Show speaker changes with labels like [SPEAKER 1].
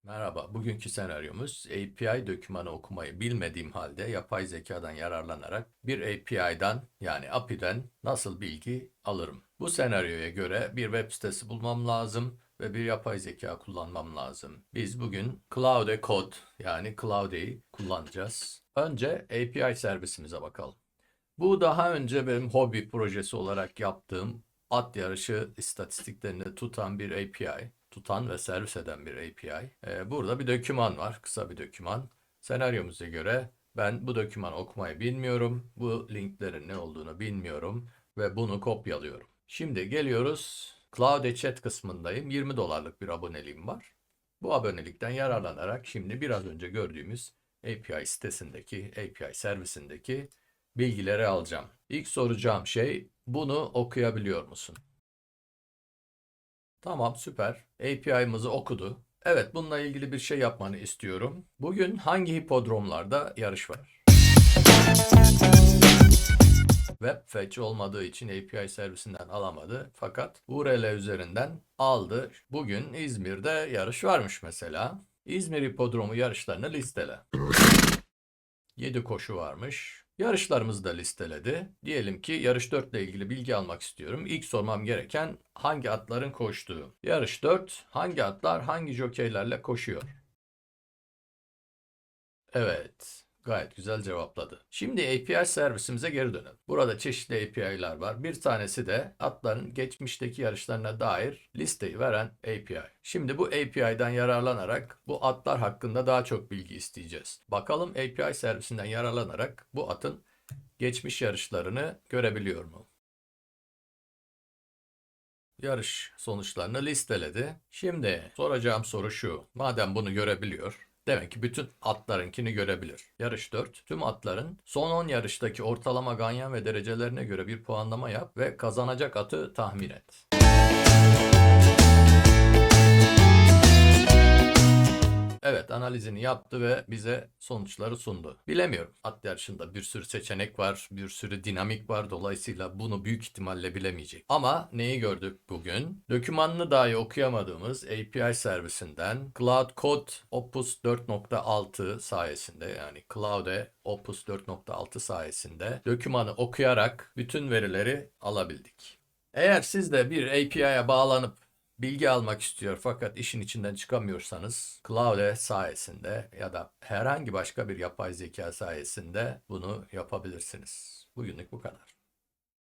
[SPEAKER 1] Merhaba, bugünkü senaryomuz API dokümanı okumayı bilmediğim halde yapay zekadan yararlanarak bir API'dan yani API'den nasıl bilgi alırım? Bu senaryoya göre bir web sitesi bulmam lazım ve bir yapay zeka kullanmam lazım. Biz bugün Claude Code yani Claude'yi kullanacağız. Önce API servisimize bakalım. Bu daha önce benim hobi projesi olarak yaptığım at yarışı istatistiklerini tutan bir API, tutan ve servis eden bir API. Burada bir doküman var, kısa bir doküman. Senaryomuza göre ben bu dokümanı okumayı bilmiyorum, bu linklerin ne olduğunu bilmiyorum ve bunu kopyalıyorum. Şimdi geliyoruz, Cloud Chat kısmındayım. 20 dolarlık bir aboneliğim var. Bu abonelikten yararlanarak şimdi biraz önce gördüğümüz API sitesindeki, API servisindeki bilgileri alacağım. İlk soracağım şey, bunu okuyabiliyor musun? Tamam, süper. API'mızı okudu. Evet, bununla ilgili bir şey yapmanı istiyorum. Bugün hangi hipodromlarda yarış var? Web fetch olmadığı için API servisinden alamadı. Fakat URL üzerinden aldı. Bugün İzmir'de yarış varmış mesela. İzmir hipodromu yarışlarını listele. 7 koşu varmış. Yarışlarımızı da listeledi. Diyelim ki yarış 4 ile ilgili bilgi almak istiyorum. İlk sormam gereken hangi atların koştuğu. Yarış 4, hangi atlar hangi jokeylerle koşuyor? Evet, gayet güzel cevapladı. Şimdi API servisimize geri dönelim. Burada çeşitli API'ler var. Bir tanesi de atların geçmişteki yarışlarına dair listeyi veren API. Şimdi bu API'den yararlanarak bu atlar hakkında daha çok bilgi isteyeceğiz. Bakalım API servisinden yararlanarak bu atın geçmiş yarışlarını görebiliyor mu? Yarış sonuçlarını listeledi. Şimdi soracağım soru şu. Madem bunu görebiliyor, demek ki bütün atlarınkini görebilir. Yarış 4. Tüm atların son 10 yarıştaki ortalama ganyan ve derecelerine göre bir puanlama yap ve kazanacak atı tahmin et. Evet, analizini yaptı ve bize sonuçları sundu. Bilemiyorum. At yarışında bir sürü seçenek var, bir sürü dinamik var. Dolayısıyla bunu büyük ihtimalle bilemeyecek. Ama neyi gördük bugün? Dokümanını dahi okuyamadığımız API servisinden Cloud Code Opus 4.6 sayesinde yani Cloud'e Opus 4.6 sayesinde dokümanı okuyarak bütün verileri alabildik. Eğer siz de bir API'ye bağlanıp bilgi almak istiyor fakat işin içinden çıkamıyorsanız Claude sayesinde ya da herhangi başka bir yapay zeka sayesinde bunu yapabilirsiniz. Bugünlük bu kadar.